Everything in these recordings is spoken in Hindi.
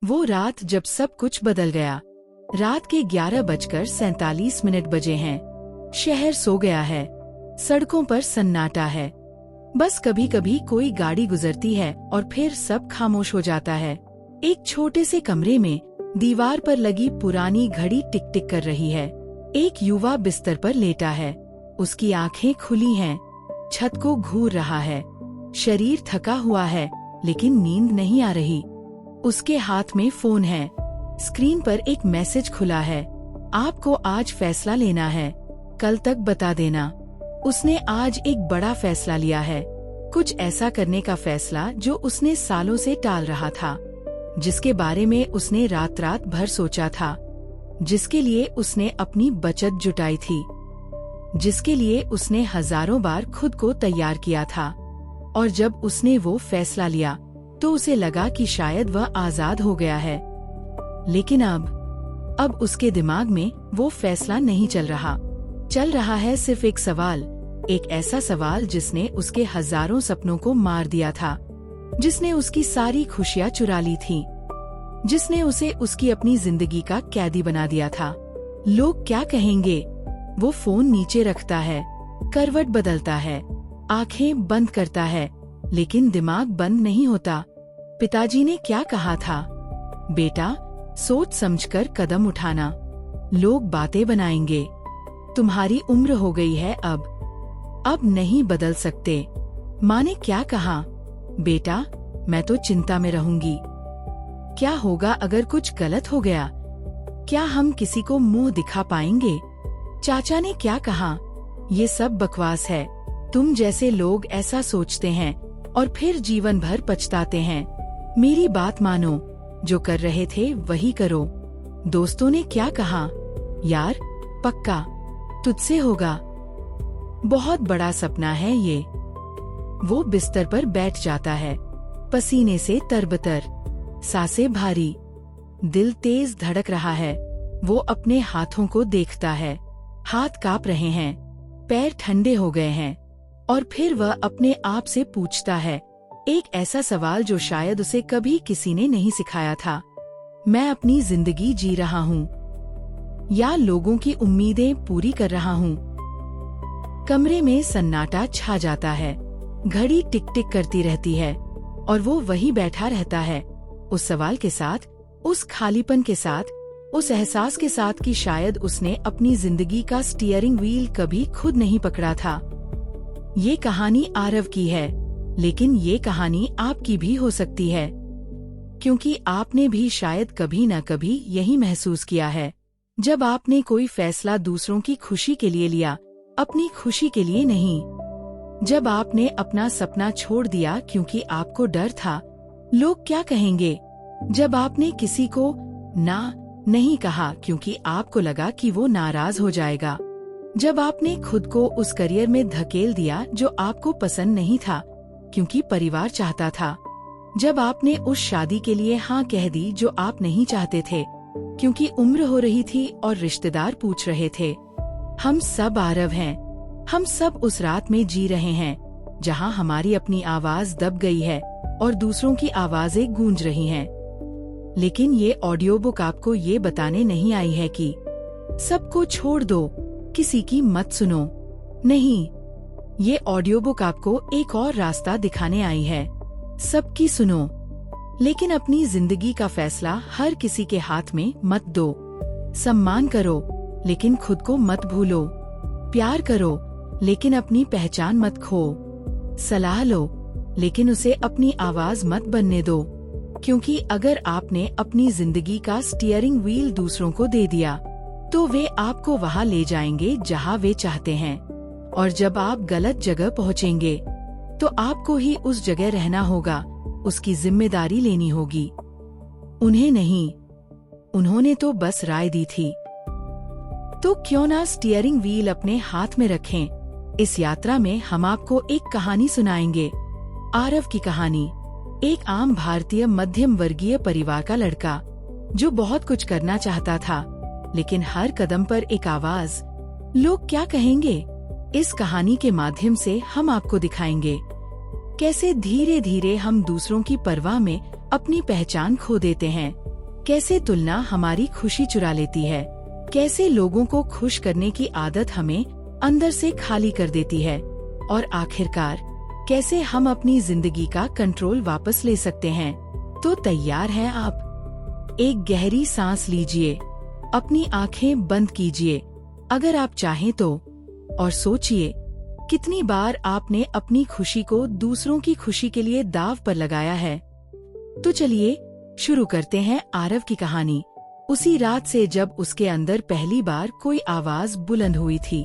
वो रात जब सब कुछ बदल गया। रात के 11:47 बजे हैं। शहर सो गया है। सड़कों पर सन्नाटा है। बस कभी कभी कोई गाड़ी गुजरती है और फिर सब खामोश हो जाता है। एक छोटे से कमरे में दीवार पर लगी पुरानी घड़ी टिक टिक कर रही है। एक युवा बिस्तर पर लेटा है। उसकी आंखें खुली हैं। छत को घूर रहा है। शरीर थका हुआ है लेकिन नींद नहीं आ रही। उसके हाथ में फोन है। स्क्रीन पर एक मैसेज खुला है। आपको आज फैसला लेना है, कल तक बता देना। उसने आज एक बड़ा फैसला लिया है। कुछ ऐसा करने का फैसला जो उसने सालों से टाल रहा था, जिसके बारे में उसने रात रात भर सोचा था, जिसके लिए उसने अपनी बचत जुटाई थी, जिसके लिए उसने हजारों बार खुद को तैयार किया था। और जब उसने वो फैसला लिया तो उसे लगा कि शायद वह आजाद हो गया है। लेकिन अब उसके दिमाग में वो फैसला नहीं चल रहा। चल रहा है सिर्फ एक सवाल, एक ऐसा सवाल जिसने उसके हजारों सपनों को मार दिया था, जिसने उसकी सारी खुशियाँ चुरा ली थी, जिसने उसे उसकी अपनी जिंदगी का कैदी बना दिया था। लोग क्या कहेंगे? वो फोन नीचे रखता है, करवट बदलता है, आंखें बंद करता है, लेकिन दिमाग बंद नहीं होता। पिताजी ने क्या कहा था? बेटा, सोच समझकर कदम उठाना। लोग बातें बनाएंगे। तुम्हारी उम्र हो गई है, अब नहीं बदल सकते। माँ ने क्या कहा? बेटा, मैं तो चिंता में रहूंगी। क्या होगा अगर कुछ गलत हो गया? क्या हम किसी को मुंह दिखा पाएंगे? चाचा ने क्या कहा? ये सब बकवास है। तुम जैसे लोग ऐसा सोचते हैं और फिर जीवन भर पछताते हैं। मेरी बात मानो, जो कर रहे थे वही करो। दोस्तों ने क्या कहा? यार, पक्का तुझसे होगा, बहुत बड़ा सपना है ये। वो बिस्तर पर बैठ जाता है, पसीने से तरबतर, सांसें भारी, दिल तेज धड़क रहा है। वो अपने हाथों को देखता है। हाथ कांप रहे हैं, पैर ठंडे हो गए हैं। और फिर वह अपने आप से पूछता है एक ऐसा सवाल जो शायद उसे कभी किसी ने नहीं सिखाया था। मैं अपनी जिंदगी जी रहा हूँ या लोगों की उम्मीदें पूरी कर रहा हूँ? कमरे में सन्नाटा छा जाता है। घड़ी टिक टिक करती रहती है और वो वहीं बैठा रहता है, उस सवाल के साथ, उस खालीपन के साथ, उस एहसास के साथ कि शायद उसने अपनी जिंदगी का स्टीयरिंग व्हील कभी खुद नहीं पकड़ा था। ये कहानी आरव की है, लेकिन ये कहानी आपकी भी हो सकती है, क्योंकि आपने भी शायद कभी न कभी यही महसूस किया है। जब आपने कोई फैसला दूसरों की खुशी के लिए लिया, अपनी खुशी के लिए नहीं। जब आपने अपना सपना छोड़ दिया क्योंकि आपको डर था, लोग क्या कहेंगे? जब आपने किसी को ना नहीं कहा क्योंकि आपको लगा कि वो नाराज हो जाएगा। जब आपने खुद को उस करियर में धकेल दिया जो आपको पसंद नहीं था क्योंकि परिवार चाहता था। जब आपने उस शादी के लिए हाँ कह दी जो आप नहीं चाहते थे क्योंकि उम्र हो रही थी और रिश्तेदार पूछ रहे थे। हम सब आरव हैं। हम सब उस रात में जी रहे हैं जहां हमारी अपनी आवाज दब गई है और दूसरों की आवाजें गूंज रही हैं। लेकिन ये ऑडियो बुक आपको ये बताने नहीं आई है कि सबको छोड़ दो, किसी की मत सुनो। नहीं, ये ऑडियो बुक आपको एक और रास्ता दिखाने आई है। सबकी सुनो, लेकिन अपनी जिंदगी का फैसला हर किसी के हाथ में मत दो। सम्मान करो, लेकिन खुद को मत भूलो। प्यार करो, लेकिन अपनी पहचान मत खो। सलाह लो, लेकिन उसे अपनी आवाज मत बनने दो, क्योंकि अगर आपने अपनी जिंदगी का स्टीयरिंग व्हील दूसरों को दे दिया तो वे आपको वहां ले जाएंगे जहां वे चाहते हैं। और जब आप गलत जगह पहुंचेंगे तो आपको ही उस जगह रहना होगा, उसकी जिम्मेदारी लेनी होगी। उन्हें नहीं, उन्होंने तो बस राय दी थी। तो क्यों ना स्टीयरिंग व्हील अपने हाथ में रखें। इस यात्रा में हम आपको एक कहानी सुनाएंगे, आरव की कहानी। एक आम भारतीय मध्यम वर्गीय परिवार का लड़का जो बहुत कुछ करना चाहता था, लेकिन हर कदम पर एक आवाज, लोग क्या कहेंगे। इस कहानी के माध्यम से हम आपको दिखाएंगे कैसे धीरे धीरे हम दूसरों की परवाह में अपनी पहचान खो देते हैं। कैसे तुलना हमारी खुशी चुरा लेती है, कैसे लोगों को खुश करने की आदत हमें अंदर से खाली कर देती है, और आखिरकार कैसे हम अपनी जिंदगी का कंट्रोल वापस ले सकते हैं। तो तैयार हैं आप? एक गहरी सांस लीजिए, अपनी आंखें बंद कीजिए अगर आप चाहें तो, और सोचिए कितनी बार आपने अपनी खुशी को दूसरों की खुशी के लिए दांव पर लगाया है। तो चलिए शुरू करते हैं आरव की कहानी। उसी रात से जब उसके अंदर पहली बार कोई आवाज बुलंद हुई थी,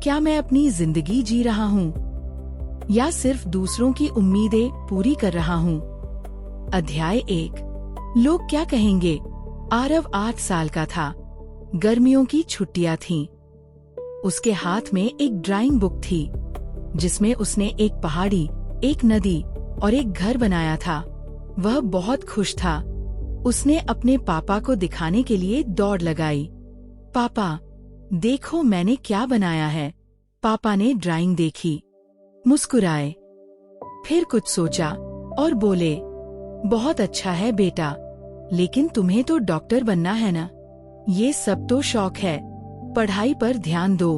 क्या मैं अपनी जिंदगी जी रहा हूँ या सिर्फ दूसरों की उम्मीदें पूरी कर रहा हूँ। अध्याय 1, लोग क्या कहेंगे। आरव 8 साल का था। गर्मियों की छुट्टियां थीं। उसके हाथ में एक ड्राइंग बुक थी जिसमें उसने एक पहाड़ी, एक नदी और एक घर बनाया था। वह बहुत खुश था। उसने अपने पापा को दिखाने के लिए दौड़ लगाई। पापा, देखो मैंने क्या बनाया है। पापा ने ड्राइंग देखी, मुस्कुराए, फिर कुछ सोचा और बोले, बहुत अच्छा है बेटा, लेकिन तुम्हें तो डॉक्टर बनना है ना। ये सब तो शौक है, पढ़ाई पर ध्यान दो।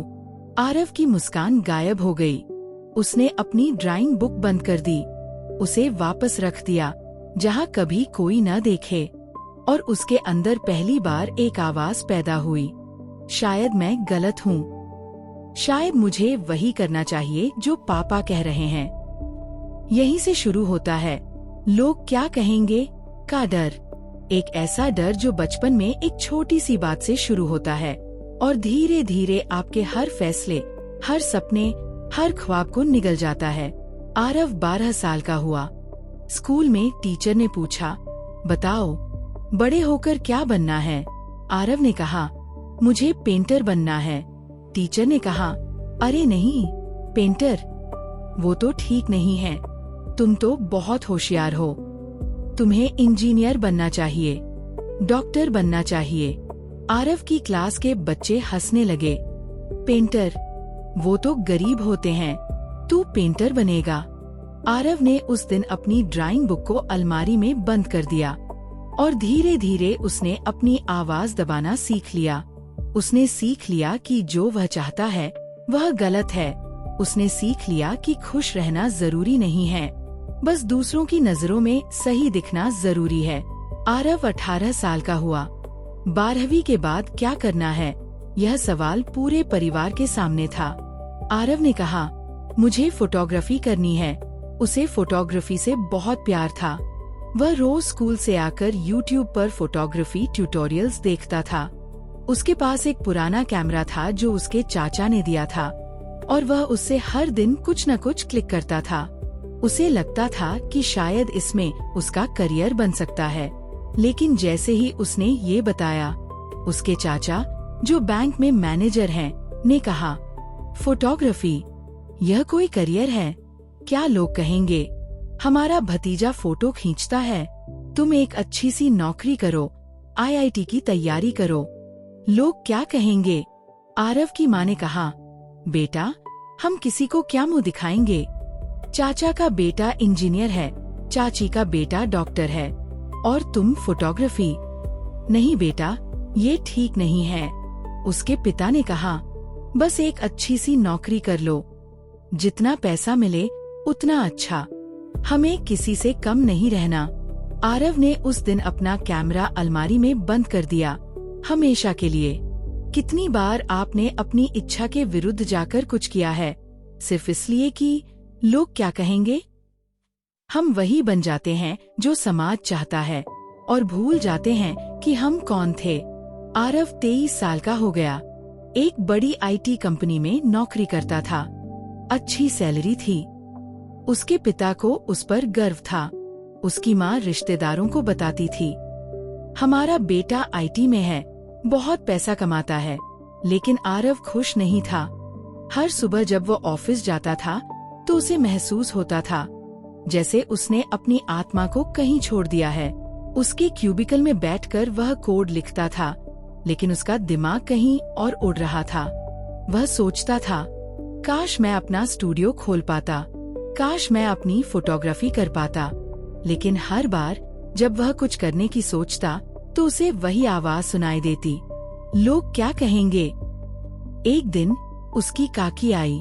आरव की मुस्कान गायब हो गई। उसने अपनी ड्राइंग बुक बंद कर दी, उसे वापस रख दिया जहाँ कभी कोई न देखे, और उसके अंदर पहली बार एक आवाज पैदा हुई, शायद मैं गलत हूँ, शायद मुझे वही करना चाहिए जो पापा कह रहे हैं। यहीं से शुरू होता है लोग क्या कहेंगे का डर। एक ऐसा डर जो बचपन में एक छोटी सी बात से शुरू होता है और धीरे धीरे आपके हर फैसले, हर सपने, हर ख्वाब को निगल जाता है। आरव 12 साल का हुआ। स्कूल में टीचर ने पूछा, बताओ बड़े होकर क्या बनना है। आरव ने कहा, मुझे पेंटर बनना है। टीचर ने कहा, अरे नहीं, पेंटर वो तो ठीक नहीं है, तुम तो बहुत होशियार हो, तुम्हें इंजीनियर बनना चाहिए, डॉक्टर बनना चाहिए। आरव की क्लास के बच्चे हंसने लगे। पेंटर, वो तो गरीब होते हैं, तू पेंटर बनेगा। आरव ने उस दिन अपनी ड्राइंग बुक को अलमारी में बंद कर दिया और धीरे धीरे उसने अपनी आवाज दबाना सीख लिया। उसने सीख लिया कि जो वह चाहता है वह गलत है। उसने सीख लिया कि खुश रहना जरूरी नहीं है, बस दूसरों की नजरों में सही दिखना जरूरी है। आरव 18 साल का हुआ। 12वीं के बाद क्या करना है, यह सवाल पूरे परिवार के सामने था। आरव ने कहा, मुझे फोटोग्राफी करनी है। उसे फोटोग्राफी से बहुत प्यार था। वह रोज स्कूल से आकर YouTube पर फोटोग्राफी ट्यूटोरियल्स देखता था। उसके पास एक पुराना कैमरा था जो उसके चाचा ने दिया था और वह उससे हर दिन कुछ न कुछ क्लिक करता था। उसे लगता था कि शायद इसमें उसका करियर बन सकता है, लेकिन जैसे ही उसने ये बताया, उसके चाचा जो बैंक में मैनेजर हैं, ने कहा, फोटोग्राफी यह कोई करियर है? क्या लोग कहेंगे, हमारा भतीजा फोटो खींचता है, तुम एक अच्छी सी नौकरी करो, IIT की तैयारी करो। लोग क्या कहेंगे? आरव की माँ ने कहा, बेटा हम किसी को क्या मुंह दिखाएंगे? चाचा का बेटा इंजीनियर है, चाची का बेटा डॉक्टर है, और तुम फोटोग्राफी? नहीं बेटा, ये ठीक नहीं है। उसके पिता ने कहा, बस एक अच्छी सी नौकरी कर लो, जितना पैसा मिले उतना अच्छा, हमें किसी से कम नहीं रहना। आरव ने उस दिन अपना कैमरा अलमारी में बंद कर दिया, हमेशा के लिए। कितनी बार आपने अपनी इच्छा के विरुद्ध जाकर कुछ किया है, सिर्फ इसलिए कि लोग क्या कहेंगे? हम वही बन जाते हैं जो समाज चाहता है और भूल जाते हैं कि हम कौन थे। आरव 23 साल का हो गया। एक बड़ी IT कंपनी में नौकरी करता था। अच्छी सैलरी थी। उसके पिता को उस पर गर्व था। उसकी माँ रिश्तेदारों को बताती थी, हमारा बेटा IT में है, बहुत पैसा कमाता है। लेकिन आरव खुश नहीं था। हर सुबह जब वो ऑफिस जाता था तो उसे महसूस होता था जैसे उसने अपनी आत्मा को कहीं छोड़ दिया है। उसके क्यूबिकल में बैठकर वह कोड लिखता था, लेकिन उसका दिमाग कहीं और उड़ रहा था। वह सोचता था, काश मैं अपना स्टूडियो खोल पाता, काश मैं अपनी फोटोग्राफी कर पाता। लेकिन हर बार जब वह कुछ करने की सोचता तो उसे वही आवाज सुनाई देती, लोग क्या कहेंगे। एक दिन उसकी काकी आई,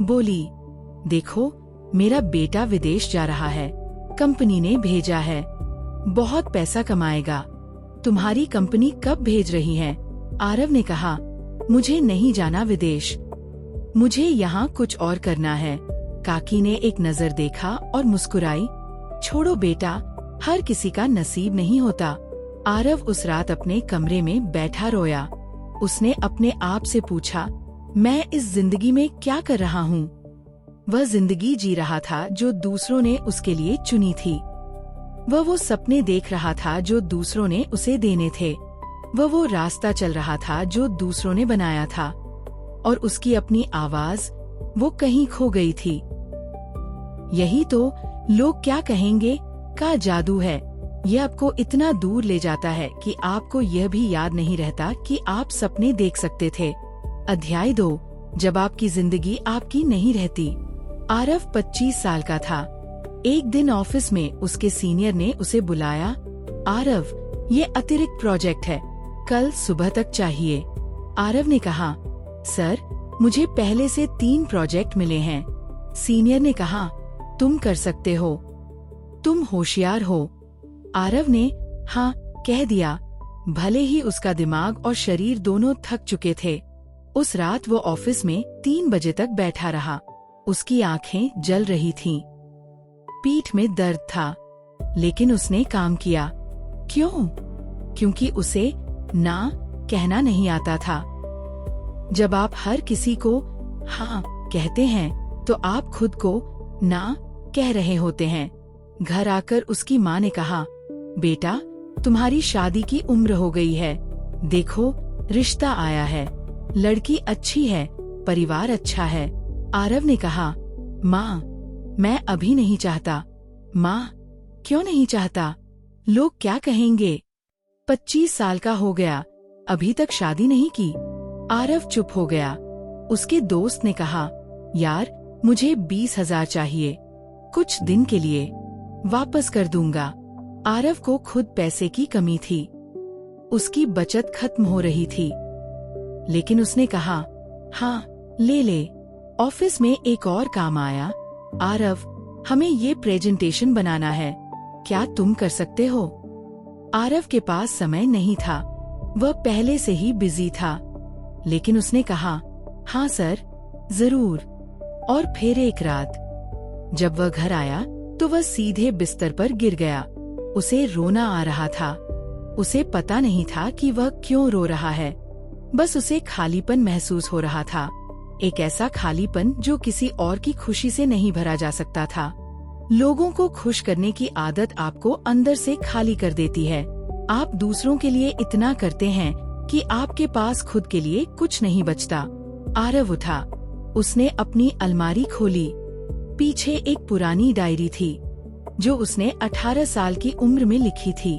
बोली, देखो मेरा बेटा विदेश जा रहा है, कंपनी ने भेजा है, बहुत पैसा कमाएगा। तुम्हारी कंपनी कब भेज रही है? आरव ने कहा, मुझे नहीं जाना विदेश, मुझे यहाँ कुछ और करना है। काकी ने एक नजर देखा और मुस्कुराई, छोड़ो बेटा, हर किसी का नसीब नहीं होता। आरव उस रात अपने कमरे में बैठा रोया। उसने अपने आप से पूछा, मैं इस जिंदगी में क्या कर रहा हूँ? वह जिंदगी जी रहा था जो दूसरों ने उसके लिए चुनी थी। वह वो सपने देख रहा था जो दूसरों ने उसे देने थे। वह वो रास्ता चल रहा था जो दूसरों ने बनाया था, और उसकी अपनी आवाज वो कहीं खो गई थी। यही तो लोग क्या कहेंगे का जादू है। यह आपको इतना दूर ले जाता है कि आपको यह भी याद नहीं रहता कि आप सपने देख सकते थे। अध्याय 2, जब आपकी जिंदगी आपकी नहीं रहती। आरव 25 साल का था। एक दिन ऑफिस में उसके सीनियर ने उसे बुलाया, आरव, ये अतिरिक्त प्रोजेक्ट है, कल सुबह तक चाहिए। आरव ने कहा, सर, मुझे पहले से 3 प्रोजेक्ट मिले हैं। सीनियर ने कहा, तुम कर सकते हो, तुम होशियार हो। आरव ने हाँ कह दिया, भले ही उसका दिमाग और शरीर दोनों थक चुके थे। उस रात वो ऑफिस में 3 बजे तक बैठा रहा। उसकी आंखें जल रही थीं, पीठ में दर्द था, लेकिन उसने काम किया। क्यों? क्योंकि उसे ना कहना नहीं आता था। जब आप हर किसी को हाँ कहते हैं तो आप खुद को ना कह रहे होते हैं। घर आकर उसकी माँ ने कहा, बेटा, तुम्हारी शादी की उम्र हो गई है, देखो रिश्ता आया है, लड़की अच्छी है, परिवार अच्छा है। आरव ने कहा, माँ, मैं अभी नहीं चाहता। माँ, क्यों नहीं चाहता? लोग क्या कहेंगे? 25 साल का हो गया, अभी तक शादी नहीं की। आरव चुप हो गया। उसके दोस्त ने कहा, यार, मुझे 20,000 चाहिए, कुछ दिन के लिए, वापस कर दूंगा। आरव को खुद पैसे की कमी थी, उसकी बचत खत्म हो रही थी, लेकिन उसने कहा, हाँ ले ले। ऑफिस में एक और काम आया, आरव, हमें ये प्रेजेंटेशन बनाना है, क्या तुम कर सकते हो? आरव के पास समय नहीं था, वह पहले से ही बिजी था, लेकिन उसने कहा, हाँ सर, जरूर। और फिर एक रात जब वह घर आया तो वह सीधे बिस्तर पर गिर गया। उसे रोना आ रहा था। उसे पता नहीं था कि वह क्यों रो रहा है, बस उसे खालीपन महसूस हो रहा था, एक ऐसा खालीपन जो किसी और की खुशी से नहीं भरा जा सकता था। लोगों को खुश करने की आदत आपको अंदर से खाली कर देती है। आप दूसरों के लिए इतना करते हैं कि आपके पास खुद के लिए कुछ नहीं बचता। आरव उठा, उसने अपनी अलमारी खोली। पीछे एक पुरानी डायरी थी जो उसने 18 साल की उम्र में लिखी थी।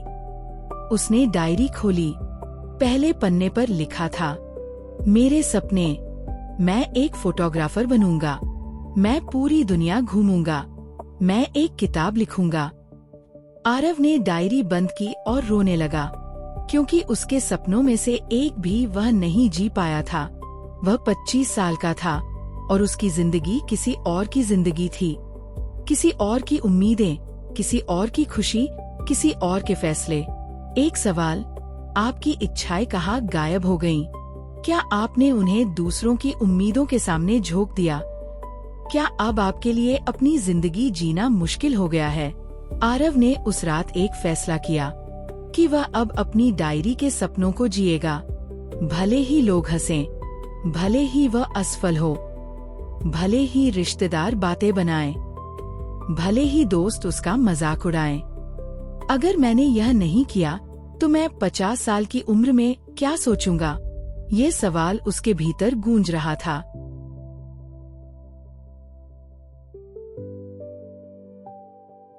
उसने डायरी खोली, पहले पन्ने पर लिखा था, मेरे सपने, मैं एक फोटोग्राफर बनूंगा, मैं पूरी दुनिया घूमूंगा, मैं एक किताब लिखूंगा। आरव ने डायरी बंद की और रोने लगा, क्योंकि उसके सपनों में से एक भी वह नहीं जी पाया था। वह 25 साल का था और उसकी जिंदगी किसी और की जिंदगी थी, किसी और की उम्मीदें, किसी और की खुशी, किसी और के फैसले। एक सवाल, आपकी इच्छाएं कहाँ गायब हो गईं? क्या आपने उन्हें दूसरों की उम्मीदों के सामने झोंक दिया? क्या अब आपके लिए अपनी जिंदगी जीना मुश्किल हो गया है? आरव ने उस रात एक फैसला किया कि वह अब अपनी डायरी के सपनों को जिएगा, भले ही लोग हंसें, भले ही वह असफल हो, भले ही रिश्तेदार बातें बनाएं, भले ही दोस्त उसका मजाक उड़ाएं। अगर मैंने यह नहीं किया तो मैं 50 साल की उम्र में क्या सोचूंगा? ये सवाल उसके भीतर गूंज रहा था।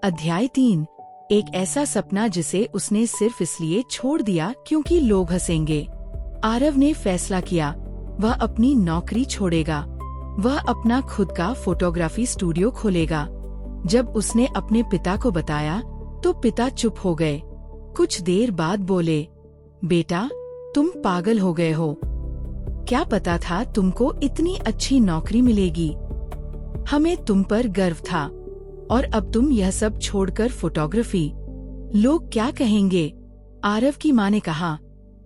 अध्याय 3, एक ऐसा सपना जिसे उसने सिर्फ इसलिए छोड़ दिया क्योंकि लोग हंसेंगे। आरव ने फैसला किया, वह अपनी नौकरी छोड़ेगा, वह अपना खुद का फोटोग्राफी स्टूडियो खोलेगा। जब उसने अपने पिता को बताया तो पिता चुप हो गए। कुछ देर बाद बोले, बेटा तुम पागल हो गए हो। क्या पता था तुमको इतनी अच्छी नौकरी मिलेगी। हमें तुम पर गर्व था और अब तुम यह सब छोड़कर फोटोग्राफी। लोग क्या कहेंगे? आरव की माँ ने कहा,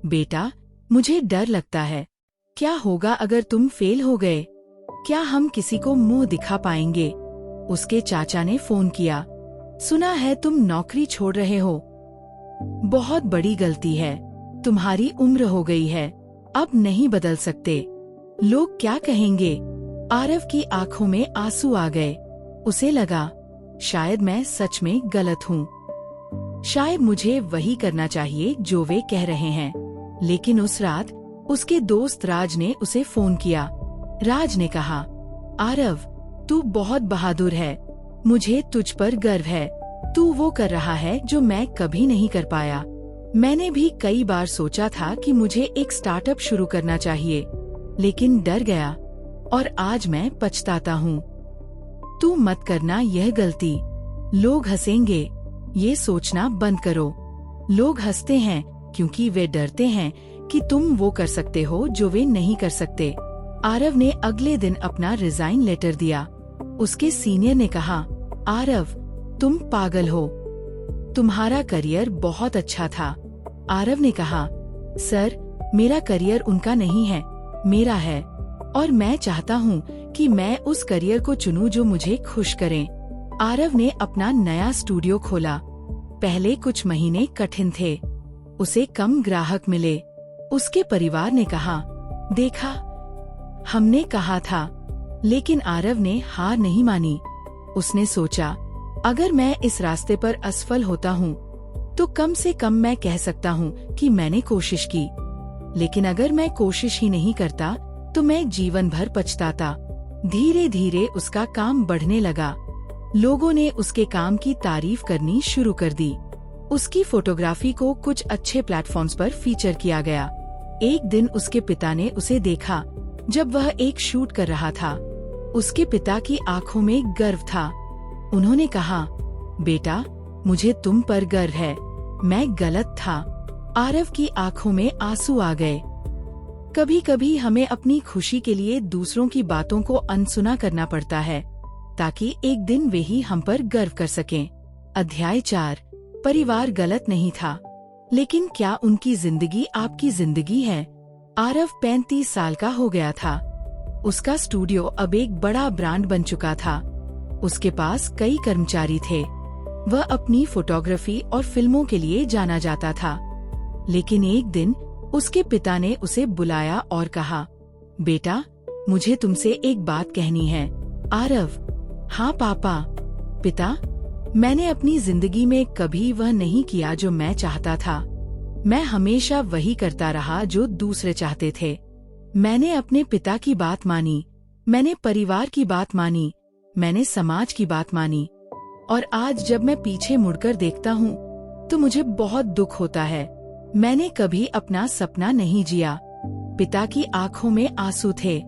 बेटा मुझे डर लगता है। क्या होगा अगर तुम फेल हो गए? क्या हम किसी को मुंह दिखा पाएंगे? उसके चाचा ने फोन किया, सुना है तुम नौकरी छोड़ रहे हो। बहुत बड़ी गलती है। तुम्हारी उम्र हो गई है, अब नहीं बदल सकते। लोग क्या कहेंगे? आरव की आंखों में आंसू आ गए। उसे लगा, शायद मैं सच में गलत हूँ। शायद मुझे वही करना चाहिए जो वे कह रहे हैं। लेकिन उस रात उसके दोस्त राज ने उसे फोन किया। राज ने कहा, आरव तू बहुत बहादुर है। मुझे तुझ पर गर्व है। तू वो कर रहा है जो मैं कभी नहीं कर पाया। मैंने भी कई बार सोचा था कि मुझे एक स्टार्टअप शुरू करना चाहिए, लेकिन डर गया और आज मैं पछताता हूँ। तू मत करना यह गलती। लोग हंसेंगे, ये सोचना बंद करो। लोग हंसते हैं क्योंकि वे डरते हैं कि तुम वो कर सकते हो जो वे नहीं कर सकते। आरव ने अगले दिन अपना रिजाइन लेटर दिया। उसके सीनियर ने कहा, आरव तुम पागल हो। तुम्हारा करियर बहुत अच्छा था। आरव ने कहा, सर मेरा करियर उनका नहीं है, मेरा है, और मैं चाहता हूँ कि मैं उस करियर को चुनूं जो मुझे खुश करे। आरव ने अपना नया स्टूडियो खोला। पहले कुछ महीने कठिन थे। उसे कम ग्राहक मिले। उसके परिवार ने कहा, देखा हमने कहा था। लेकिन आरव ने हार नहीं मानी। उसने सोचा, अगर मैं इस रास्ते पर असफल होता हूँ तो कम से कम मैं कह सकता हूँ कि मैंने कोशिश की। लेकिन अगर मैं कोशिश ही नहीं करता तो मैं जीवन भर पछताता। धीरे धीरे उसका काम बढ़ने लगा। लोगों ने उसके काम की तारीफ करनी शुरू कर दी। उसकी फोटोग्राफी को कुछ अच्छे प्लेटफॉर्म्स पर फीचर किया गया। एक दिन उसके पिता ने उसे देखा जब वह एक शूट कर रहा था। उसके पिता की आंखों में गर्व था। उन्होंने कहा, बेटा मुझे तुम पर गर्व है, मैं गलत था। आरव की आंखों में आंसू आ गए। कभी कभी हमें अपनी खुशी के लिए दूसरों की बातों को अनसुना करना पड़ता है, ताकि एक दिन वे ही हम पर गर्व कर सकें। अध्याय 4। परिवार गलत नहीं था, लेकिन क्या उनकी जिंदगी आपकी जिंदगी है? आरव 35 साल का हो गया था। उसका स्टूडियो अब एक बड़ा ब्रांड बन चुका था। उसके पास कई कर्मचारी थे। वह अपनी फोटोग्राफी और फिल्मों के लिए जाना जाता था। लेकिन एक दिन उसके पिता ने उसे बुलाया और कहा, बेटा मुझे तुमसे एक बात कहनी है। आरव, हाँ पापा। पिता, मैंने अपनी जिंदगी में कभी वह नहीं किया जो मैं चाहता था। मैं हमेशा वही करता रहा जो दूसरे चाहते थे। मैंने अपने पिता की बात मानी, मैंने परिवार की बात मानी, मैंने समाज की बात मानी, और आज जब मैं पीछे मुड़कर देखता हूँ तो मुझे बहुत दुख होता है। मैंने कभी अपना सपना नहीं जिया। पिता की आंखों में आंसू थे।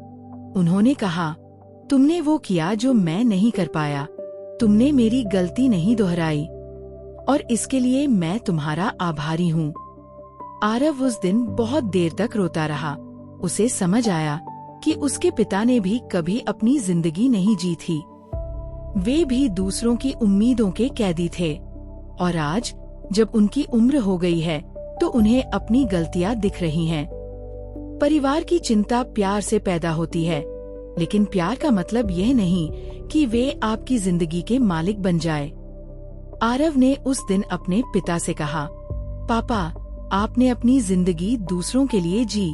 उन्होंने कहा, तुमने वो किया जो मैं नहीं कर पाया। तुमने मेरी गलती नहीं दोहराई, और इसके लिए मैं तुम्हारा आभारी हूँ। आरव उस दिन बहुत देर तक रोता रहा। उसे समझ आया कि उसके पिता ने भी कभी अपनी जिंदगी नहीं जी थी। वे भी दूसरों की उम्मीदों के कैदी थे, और आज जब उनकी उम्र हो गई है तो उन्हें अपनी गलतियां दिख रही हैं। परिवार की चिंता प्यार से पैदा होती है, लेकिन प्यार का मतलब यह नहीं कि वे आपकी जिंदगी के मालिक बन जाए। आरव ने उस दिन अपने पिता से कहा, पापा, आपने अपनी जिंदगी दूसरों के लिए जी,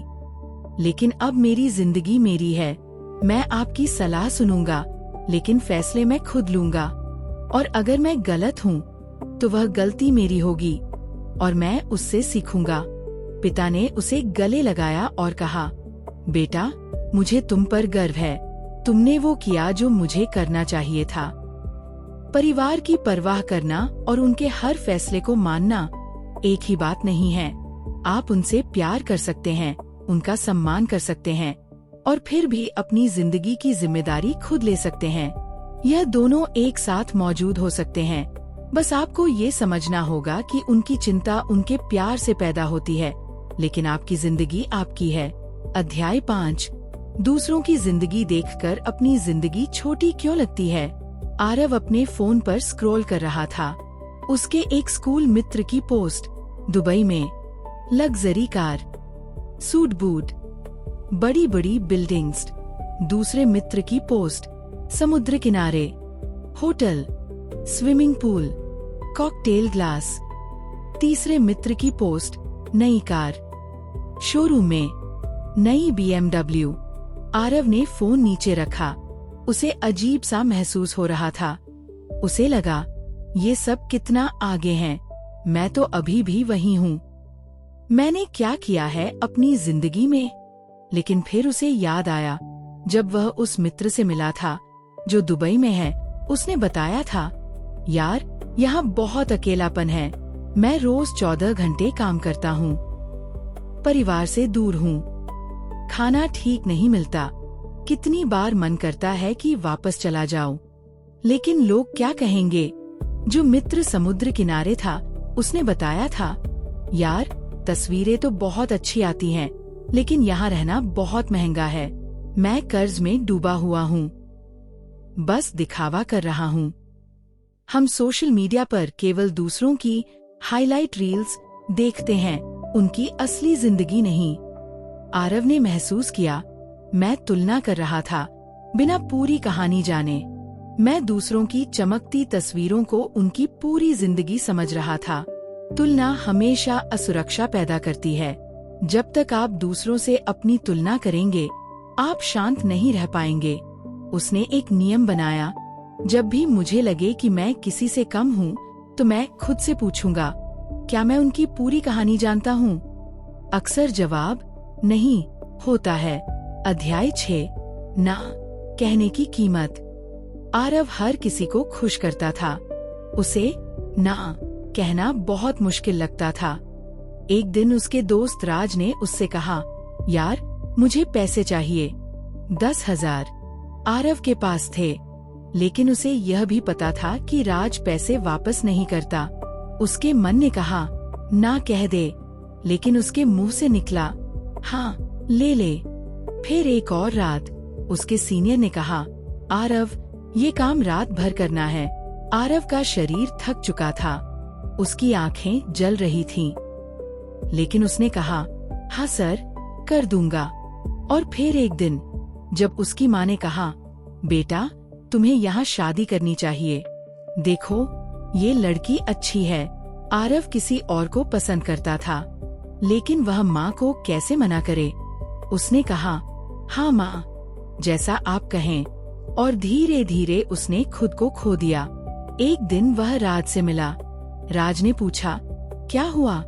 लेकिन अब मेरी जिंदगी मेरी है। मैं आपकी सलाह सुनूंगा, लेकिन फैसले मैं खुद लूंगा, और अगर मैं गलत हूँ तो वह गलती मेरी होगी और मैं उससे सीखूंगा। पिता ने उसे गले लगाया और कहा, बेटा, मुझे तुम पर गर्व है। तुमने वो किया जो मुझे करना चाहिए था। परिवार की परवाह करना और उनके हर फैसले को मानना एक ही बात नहीं है। आप उनसे प्यार कर सकते हैं, उनका सम्मान कर सकते हैं, और फिर भी अपनी जिंदगी की जिम्मेदारी खुद ले सकते हैं। यह दोनों एक साथ मौजूद हो सकते हैं। बस आपको ये समझना होगा कि उनकी चिंता उनके प्यार से पैदा होती है, लेकिन आपकी जिंदगी आपकी है। अध्याय 5। दूसरों की जिंदगी देखकर अपनी जिंदगी छोटी क्यों लगती है। आरव अपने फोन पर स्क्रॉल कर रहा था। उसके एक स्कूल मित्र की पोस्ट, दुबई में लग्जरी कार, सूट बूट, बड़ी बड़ी बिल्डिंग्स। दूसरे मित्र की पोस्ट, समुद्र किनारे, hotel, swimming pool, cocktail glass. तीसरे मित्र की पोस्ट, नई कार, शोरूम में, नई BMW। आरव ने फोन नीचे रखा। उसे अजीब सा महसूस हो रहा था। उसे लगा, ये सब कितना आगे हैं, मैं तो अभी भी वही हूँ। मैंने क्या किया है अपनी जिंदगी में। लेकिन फिर उसे याद आया, जब वह उस मित्र से मिला था जो दुबई में है। उसने बताया था, यार यहाँ बहुत अकेलापन है, मैं रोज 14 घंटे काम करता हूँ, परिवार से दूर हूँ, खाना ठीक नहीं मिलता, कितनी बार मन करता है कि वापस चला जाऊं, लेकिन लोग क्या कहेंगे। जो मित्र समुद्र किनारे था, उसने बताया था, यार तस्वीरें तो बहुत अच्छी आती हैं, लेकिन यहाँ रहना बहुत महंगा है, मैं कर्ज में डूबा हुआ हूँ, बस दिखावा कर रहा हूँ। हम सोशल मीडिया पर केवल दूसरों की हाइलाइट रील्स देखते हैं, उनकी असली जिंदगी नहीं। आरव ने महसूस किया, मैं तुलना कर रहा था बिना पूरी कहानी जाने। मैं दूसरों की चमकती तस्वीरों को उनकी पूरी जिंदगी समझ रहा था। तुलना हमेशा असुरक्षा पैदा करती है। जब तक आप दूसरों से अपनी तुलना करेंगे, आप शांत नहीं रह पाएंगे। उसने एक नियम बनाया, जब भी मुझे लगे कि मैं किसी से कम हूँ, तो मैं खुद से पूछूंगा, क्या मैं उनकी पूरी कहानी जानता हूँ? अक्सर जवाब नहीं होता है। अध्याय 6। ना कहने की कीमत। आरव हर किसी को खुश करता था। उसे ना कहना बहुत मुश्किल लगता था। एक दिन उसके दोस्त राज ने उससे कहा, यार मुझे पैसे चाहिए, 10,000। आरव के पास थे, लेकिन उसे यह भी पता था कि राज पैसे वापस नहीं करता। उसके मन ने कहा, ना कह दे, लेकिन उसके मुंह से निकला, हाँ ले ले। फिर एक और रात उसके सीनियर ने कहा, आरव ये काम रात भर करना है। आरव का शरीर थक चुका था, उसकी आंखें जल रही थीं, लेकिन उसने कहा, हाँ सर कर दूंगा। और फिर एक दिन जब उसकी माँ ने कहा, बेटा तुम्हें यहाँ शादी करनी चाहिए, देखो ये लड़की अच्छी है। आरव किसी और को पसंद करता था, लेकिन वह माँ को कैसे मना करे। उसने कहा, हाँ माँ जैसा आप कहें। और धीरे धीरे उसने खुद को खो दिया। एक दिन वह राज से मिला। राज ने पूछा, क्या हुआ,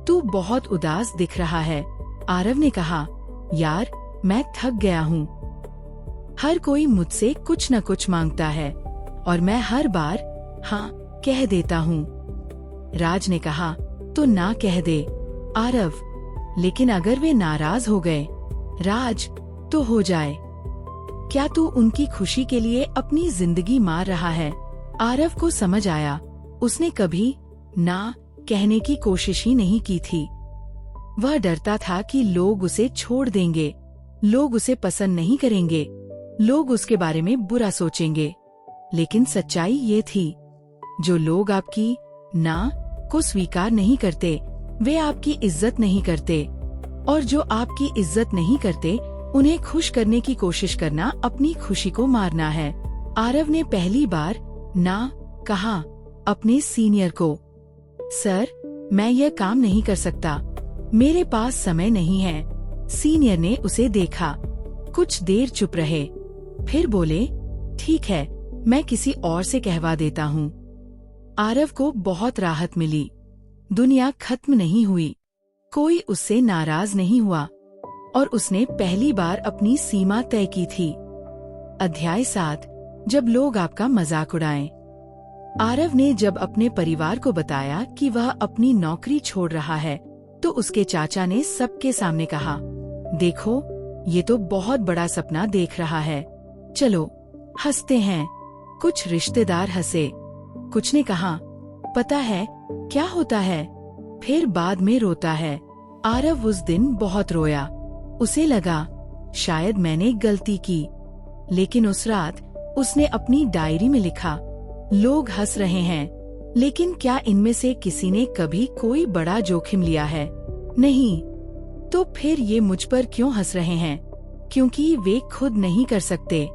तू बहुत उदास दिख रहा है। आरव ने कहा, यार मैं थक गया हूँ, हर कोई मुझसे कुछ न कुछ मांगता है और मैं हर बार हाँ कह देता हूँ। राज ने कहा, तो ना कह दे। आरव, लेकिन अगर वे नाराज हो गए। राज, तो हो जाए। क्या तू उनकी खुशी के लिए अपनी जिंदगी मार रहा है? आरव को समझ आया, उसने कभी ना कहने की कोशिश ही नहीं की थी। वह डरता था कि लोग उसे छोड़ देंगे, लोग उसे पसंद नहीं करेंगे, लोग उसके बारे में बुरा सोचेंगे। लेकिन सच्चाई ये थी, जो लोग आपकी ना को स्वीकार नहीं करते, वे आपकी इज्जत नहीं करते, और जो आपकी इज्जत नहीं करते, उन्हें खुश करने की कोशिश करना अपनी खुशी को मारना है। आरव ने पहली बार ना कहा अपने सीनियर को, सर मैं यह काम नहीं कर सकता, मेरे पास समय नहीं है। सीनियर ने उसे देखा, कुछ देर चुप रहे, फिर बोले, ठीक है मैं किसी और से कहवा देता हूँ। आरव को बहुत राहत मिली। दुनिया खत्म नहीं हुई, कोई उससे नाराज नहीं हुआ, और उसने पहली बार अपनी सीमा तय की थी। अध्याय 7। जब लोग आपका मजाक उड़ाएं। आरव ने जब अपने परिवार को बताया कि वह अपनी नौकरी छोड़ रहा है, तो उसके चाचा ने सबके सामने कहा, देखो ये तो बहुत बड़ा सपना देख रहा है, चलो हंसते हैं। कुछ रिश्तेदार हंसे, कुछ ने कहा, पता है क्या होता है, फिर बाद में रोता है। आरव उस दिन बहुत रोया। उसे लगा शायद मैंने गलती की। लेकिन उस रात उसने अपनी डायरी में लिखा, लोग हंस रहे हैं, लेकिन क्या इनमें से किसी ने कभी कोई बड़ा जोखिम लिया है? नहीं। तो फिर ये मुझ पर क्यों हंस रहे हैं? क्योंकि वे खुद नहीं कर सकते।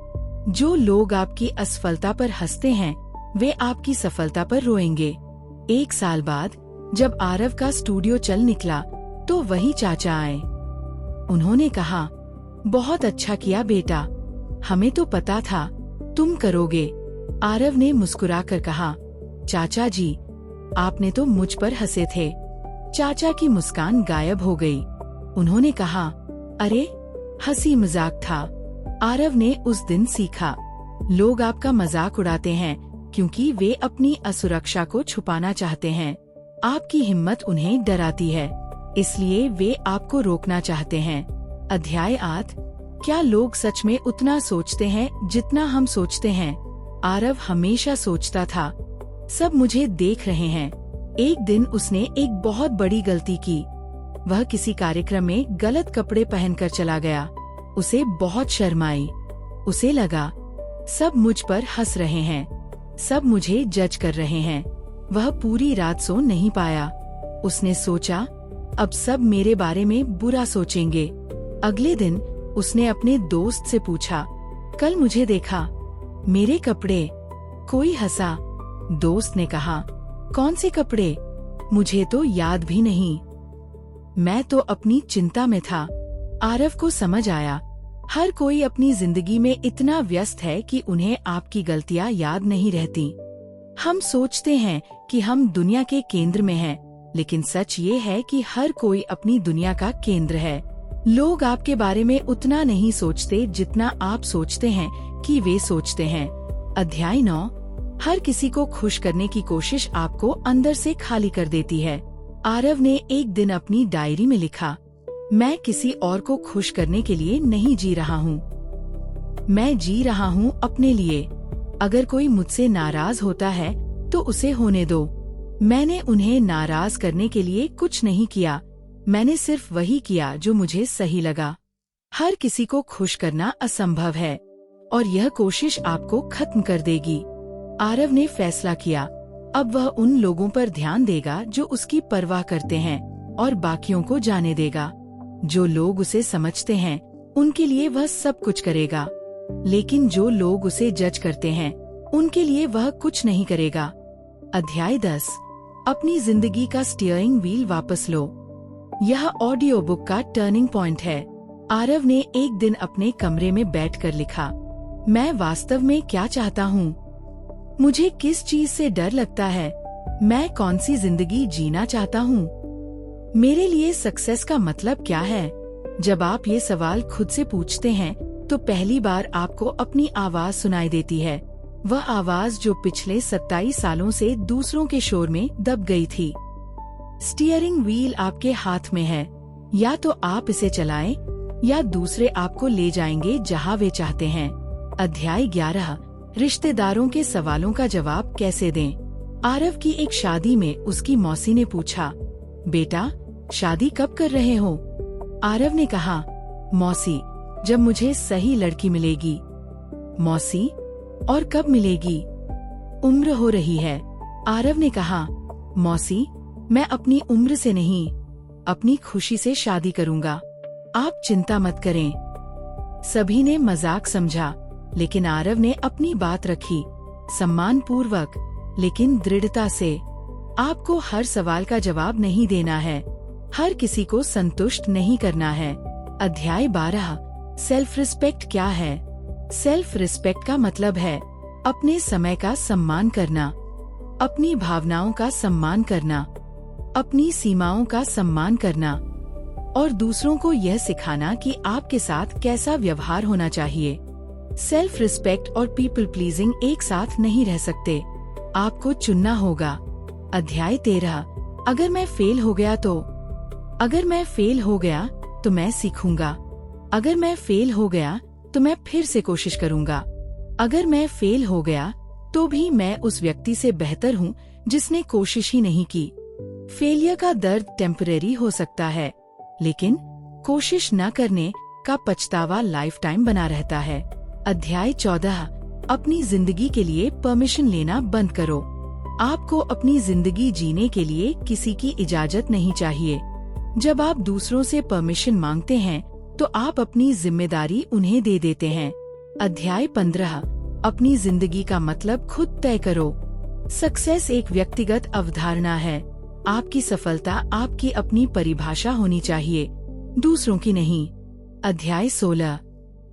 जो लोग आपकी असफलता पर हंसते हैं, वे आपकी सफलता पर रोएंगे। 1 साल बाद जब आरव का स्टूडियो चल निकला, तो वही चाचा आए। उन्होंने कहा, बहुत अच्छा किया बेटा, हमें तो पता था तुम करोगे। आरव ने मुस्कुराकर कहा, चाचा जी, आपने तो मुझ पर हंसे थे। चाचा की मुस्कान गायब हो गई। उन्होंने कहा, अरे हंसी मजाक था। आरव ने उस दिन सीखा, लोग आपका मजाक उड़ाते हैं क्योंकि वे अपनी असुरक्षा को छुपाना चाहते हैं। आपकी हिम्मत उन्हें डराती है, इसलिए वे आपको रोकना चाहते हैं। अध्याय 8। क्या लोग सच में उतना सोचते हैं जितना हम सोचते हैं? आरव हमेशा सोचता था, सब मुझे देख रहे हैं। एक दिन उसने एक बहुत बड़ी गलती की। वह किसी कार्यक्रम में गलत कपड़े पहनकर चला गया। उसे बहुत शर्म आई। उसे लगा सब मुझ पर हंस रहे हैं, सब मुझे जज कर रहे हैं। वह पूरी रात सो नहीं पाया। उसने सोचा, अब सब मेरे बारे में बुरा सोचेंगे। अगले दिन उसने अपने दोस्त से पूछा, कल मुझे देखा, मेरे कपड़े? कोई हंसा। दोस्त ने कहा, कौन से कपड़े? मुझे तो याद भी नहीं। मैं तो अपनी चिंता में था। आरव को समझ आया, हर कोई अपनी जिंदगी में इतना व्यस्त है कि उन्हें आपकी गलतियां याद नहीं रहती। हम सोचते हैं कि हम दुनिया के केंद्र में हैं, लेकिन सच ये है कि हर कोई अपनी दुनिया का केंद्र है। लोग आपके बारे में उतना नहीं सोचते जितना आप सोचते हैं कि वे सोचते हैं। अध्याय 9। हर किसी को खुश करने की कोशिश आपको अंदर से खाली कर देती है। आरव ने एक दिन अपनी डायरी में लिखा, मैं किसी और को खुश करने के लिए नहीं जी रहा हूँ, मैं जी रहा हूँ अपने लिए। अगर कोई मुझसे नाराज होता है तो उसे होने दो। मैंने उन्हें नाराज करने के लिए कुछ नहीं किया, मैंने सिर्फ वही किया जो मुझे सही लगा। हर किसी को खुश करना असंभव है और यह कोशिश आपको खत्म कर देगी। आरव ने फैसला किया, अब वह उन लोगों पर ध्यान देगा जो उसकी परवाह करते हैं और बाकियों को जाने देगा। जो लोग उसे समझते हैं उनके लिए वह सब कुछ करेगा, लेकिन जो लोग उसे जज करते हैं उनके लिए वह कुछ नहीं करेगा। अध्याय 10। अपनी जिंदगी का स्टीयरिंग व्हील वापस लो। यह ऑडियो बुक का टर्निंग पॉइंट है। आरव ने एक दिन अपने कमरे में बैठकर लिखा, मैं वास्तव में क्या चाहता हूँ, मुझे किस चीज से डर लगता है, मैं कौन सी जिंदगी जीना चाहता हूँ, मेरे लिए सक्सेस का मतलब क्या है। जब आप ये सवाल खुद से पूछते हैं तो पहली बार आपको अपनी आवाज सुनाई देती है, वह आवाज जो पिछले 27 सालों से दूसरों के शोर में दब गई थी। स्टीयरिंग व्हील आपके हाथ में है, या तो आप इसे चलाएं या दूसरे आपको ले जाएंगे जहां वे चाहते हैं। अध्याय 11। रिश्तेदारों के सवालों का जवाब कैसे दें। आरव की एक शादी में उसकी मौसी ने पूछा, बेटा शादी कब कर रहे हो? आरव ने कहा, मौसी जब मुझे सही लड़की मिलेगी। मौसी, और कब मिलेगी? उम्र हो रही है। आरव ने कहा, मौसी मैं अपनी उम्र से नहीं, अपनी खुशी से शादी करूंगा, आप चिंता मत करें। सभी ने मजाक समझा, लेकिन आरव ने अपनी बात रखी, सम्मान पूर्वक लेकिन दृढ़ता से। आपको हर सवाल का जवाब नहीं देना है, हर किसी को संतुष्ट नहीं करना है। अध्याय 12। सेल्फ रिस्पेक्ट क्या है? सेल्फ रिस्पेक्ट का मतलब है अपने समय का सम्मान करना, अपनी भावनाओं का सम्मान करना, अपनी सीमाओं का सम्मान करना और दूसरों को यह सिखाना कि आपके साथ कैसा व्यवहार होना चाहिए। सेल्फ रिस्पेक्ट और पीपल प्लीजिंग एक साथ नहीं रह सकते, आपको चुनना होगा। अध्याय 13। अगर मैं फेल हो गया तो? अगर मैं फेल हो गया तो मैं सीखूंगा। अगर मैं फेल हो गया तो मैं फिर से कोशिश करूंगा। अगर मैं फेल हो गया तो भी मैं उस व्यक्ति से बेहतर हूँ जिसने कोशिश ही नहीं की। फेलियर का दर्द टेम्परेरी हो सकता है, लेकिन कोशिश न करने का पछतावा लाइफ टाइम बना रहता है। अध्याय 14, अपनी जिंदगी के लिए परमिशन लेना बंद करो। आपको अपनी जिंदगी जीने के लिए किसी की इजाजत नहीं चाहिए। जब आप दूसरों से परमिशन मांगते हैं तो आप अपनी जिम्मेदारी उन्हें दे देते हैं। अध्याय 15, अपनी जिंदगी का मतलब खुद तय करो। सक्सेस एक व्यक्तिगत अवधारणा है। आपकी सफलता आपकी अपनी परिभाषा होनी चाहिए, दूसरों की नहीं। अध्याय 16,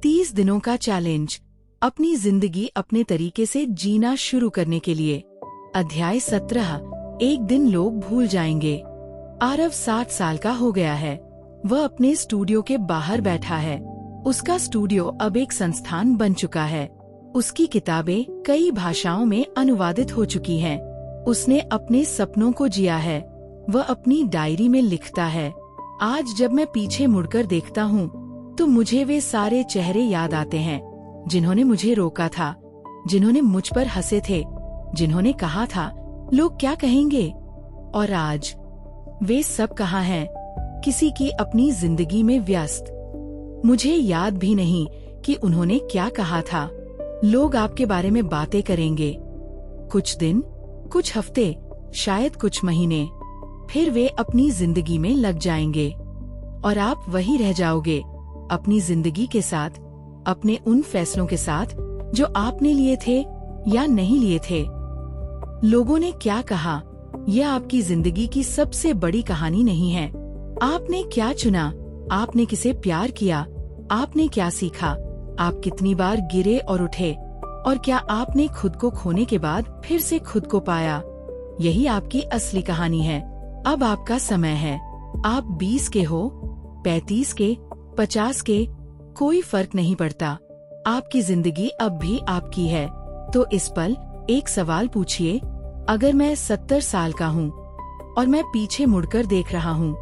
30 दिनों का चैलेंज, अपनी जिंदगी अपने तरीके से जीना शुरू करने के लिए। अध्याय 17, एक दिन लोग भूल जाएंगे। आरव 60 साल का हो गया है। वह अपने स्टूडियो के बाहर बैठा है। उसका स्टूडियो अब एक संस्थान बन चुका है। उसकी किताबें कई भाषाओं में अनुवादित हो चुकी हैं। उसने अपने सपनों को जिया है। वह अपनी डायरी में लिखता है, आज जब मैं पीछे मुड़कर देखता हूँ तो मुझे वे सारे चेहरे याद आते हैं जिन्होंने मुझे रोका था, जिन्होंने मुझ पर हंसे थे, जिन्होंने कहा था लोग क्या कहेंगे। और आज वे सब कहाँ हैं? किसी की अपनी जिंदगी में व्यस्त। मुझे याद भी नहीं कि उन्होंने क्या कहा था। लोग आपके बारे में बातें करेंगे, कुछ दिन, कुछ हफ्ते, शायद कुछ महीने, फिर वे अपनी जिंदगी में लग जाएंगे और आप वही रह जाओगे, अपनी जिंदगी के साथ, अपने उन फैसलों के साथ जो आपने लिए थे या नहीं लिए थे। लोगों ने क्या कहा, यह आपकी जिंदगी की सबसे बड़ी कहानी नहीं है। आपने क्या चुना, आपने किसे प्यार किया, आपने क्या सीखा, आप कितनी बार गिरे और उठे, और क्या आपने खुद को खोने के बाद फिर से खुद को पाया। यही आपकी असली कहानी है। अब आपका समय है। आप 20 के हो, 35 के, 50 के, कोई फर्क नहीं पड़ता। आपकी जिंदगी अब भी आपकी है। तो इस पल एक सवाल पूछिए, अगर मैं 70 साल का हूँ और मैं पीछे मुड़कर देख रहा हूँ,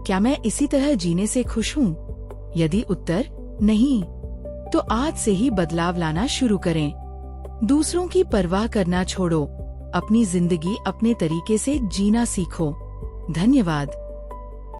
क्या मैं इसी तरह जीने से खुश हूँ? यदि उत्तर नहीं, तो आज से ही बदलाव लाना शुरू करें। दूसरों की परवाह करना छोड़ो। अपनी जिंदगी अपने तरीके से जीना सीखो। धन्यवाद।